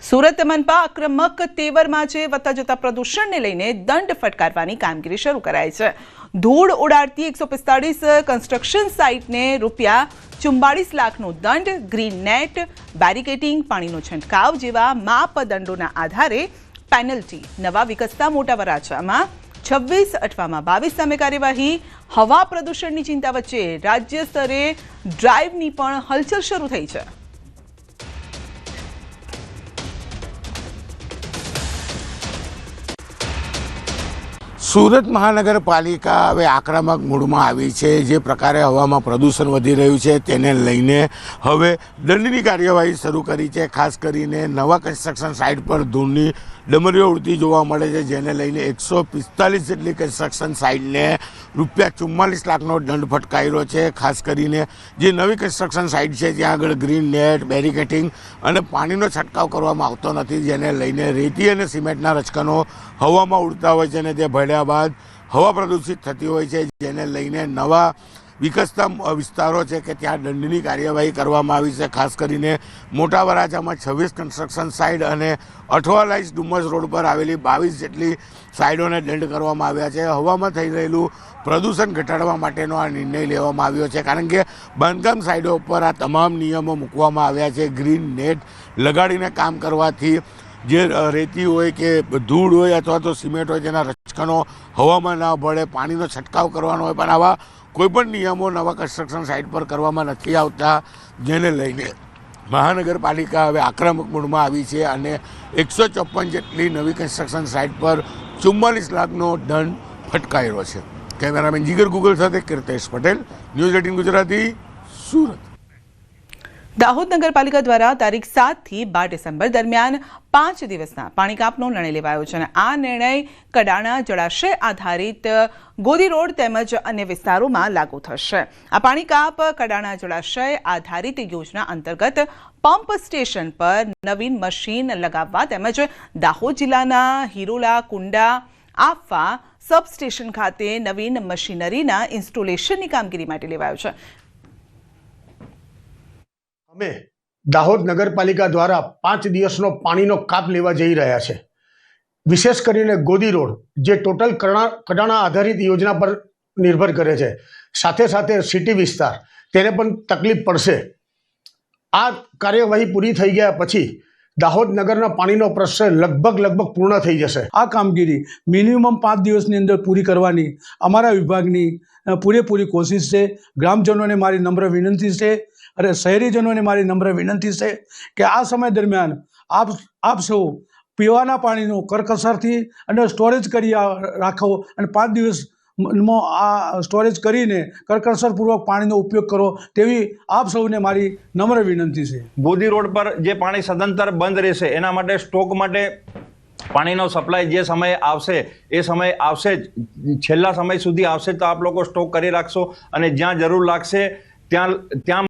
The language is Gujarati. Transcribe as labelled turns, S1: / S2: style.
S1: સુરત મનપા આક્રમક તેવરમાં છે વધતા જતા પ્રદૂષણને લઈને દંડ ફટકારવાની કામગીરી શરૂ કરાઈ છે। ધૂળ ઉડાડતી 145 કન્સ્ટ્રક્શન સાઇટને ₹44 લાખનો દંડ, ગ્રીન નેટ, બેરિકેડિંગ, પાણીનો છંટકાવ જેવા માપદંડોના આધારે પેનલ્ટી। નવા વિકસતા મોટા વરાછામાં 26, અઠવામાં 22 સામે કાર્યવાહી। હવા પ્રદૂષણની ચિંતા વચ્ચે રાજ્ય સ્તરે ડ્રાઈવની પણ હલચલ શરૂ થઈ છે।
S2: સુરત મહાનગરપાલિકા હવે આક્રમક મૂડમાં આવી છે। જે પ્રકારે હવામાં પ્રદૂષણ વધી રહ્યું છે તેને લઈને હવે દંડની કાર્યવાહી શરૂ કરી છે। ખાસ કરીને નવા કન્સ્ટ્રક્શન સાઇટ પર ધૂળની ડમરીઓ ઉડતી જોવા મળે છે, જેને લઈને 145 જેટલી કન્સ્ટ્રક્શન સાઇટને ₹44 લાખનો દંડ ફટકાર્યો છે। ખાસ કરીને જે નવી કન્સ્ટ્રક્શન સાઇટ છે ત્યાં આગળ ગ્રીન નેટ, બેરિકેડિંગ અને પાણીનો છંટકાવ કરવામાં આવતો નથી, જેને લઈને રેતી અને સિમેન્ટના રચકણો હવામાં ઉડતા હોય છે અને તે ભળ્યા બાદ હવા પ્રદૂષિત થતી હોય છે, જેને લઈને નવા વિકસતા વિસ્તારો છે કે ત્યાં દંડની કાર્યવાહી કરવામાં આવી છે। ખાસ કરીને મોટા વરાછામાં 26 કન્સ્ટ્રક્શન સાઇટ અને અઠવાલાઇસ ડુમસ રોડ પર આવેલી 22 જેટલી સાઇટોને દંડ કરવામાં આવ્યા છે। હવામાં થઈ રહેલું પ્રદૂષણ ઘટાડવા માટેનો આ નિર્ણય લેવામાં આવ્યો છે, કારણ કે બાંધકામ સાઇટો ઉપર આ તમામ નિયમો મૂકવામાં આવ્યા છે। ગ્રીન નેટ લગાડીને કામ કરવાથી જે રેતી હોય કે ધૂળ હોય અથવા તો સિમેન્ટ હોય તેના રચકણો હવામાં ના ભળે, પાણીનો છંટકાવ કરવાનો હોય, પણ આવા કોઈપણ નિયમો નવા કન્સ્ટ્રક્શન સાઇટ પર કરવામાં નથી આવતા, જેને લઈને મહાનગરપાલિકા હવે આક્રમક મૂડમાં આવી છે અને 154 જેટલી નવી કન્સ્ટ્રક્શન સાઇટ પર ₹44 લાખનો દંડ ફટકાર્યો છે। કેમેરામેન જીગર ગુગલ સાથે કીર્તેશ પટેલ, ન્યૂઝ 18 ગુજરાતી, સુરત।
S1: દાહોદ નગરપાલિકા દ્વારા તારીખ 7 થી 12 ડિસેમ્બર દરમિયાન 5 દિવસના પાણી કાપનો નિર્ણય લેવાયો છે અને આ નિર્ણય કડાણા જળાશય આધારિત ગોદી રોડ તેમજ અન્ય વિસ્તારોમાં લાગુ થશે। આ પાણી કાપ કડાણા જળાશય આધારિત યોજના અંતર્ગત પંપ સ્ટેશન પર નવીન મશીન લગાવવા તેમજ દાહોદ જિલ્લાના હિરોલા, કુંડા, આફા સબસ્ટેશન ખાતે નવીન મશીનરીના ઇન્સ્ટોલેશનની કામગીરી માટે લેવાયો છે।
S3: અમે દાહોદ નગરપાલિકા દ્વારા 5 દિવસનો પાણીનો કાપ લેવા જઈ રહ્યા છે। વિશેષ કરીને ગોદી રોડ જે ટોટલ કડાણા આધારિત યોજના પર નિર્ભર કરે છે, સાથે સાથે સિટી વિસ્તાર તેને પણ તકલીફ પડશે। આ કાર્યવાહી પૂરી થઈ ગયા પછી દાહોદ નગરના પાણીનો પ્રશ્ન લગભગ પૂર્ણ થઈ જશે।
S4: આ કામગીરી મિનિમમ 5 દિવસની અંદર પૂરી કરવાની અમારા વિભાગની પૂરેપૂરી કોશિશ છે। ગ્રામજનોને મારી નમ્ર વિનંતી છે અને શહેરીજનોને મારી નમ્ર વિનંતી છે કે આ સમય દરમિયાન આપ સૌ પીવાના પાણીનું કરકસરથી અને સ્ટોરેજ કરી રાખો અને 5 દિવસમાં આ સ્ટોરેજ કરીને કરકસરપૂર્વક પાણીનો ઉપયોગ કરો તેવી આપ સૌને મારી નમ્ર વિનંતી છે।
S5: ગોદી રોડ પર જે પાણી સદંતર બંધ રહેશે એના માટે સ્ટોક માટે પાણીનો સપ્લાય જે સમયે આવશે એ સમય આવશે જ, છેલ્લા સમય સુધી આવશે તો આપ લોકો સ્ટોક કરી રાખશો અને જ્યાં જરૂર લાગશે ત્યાં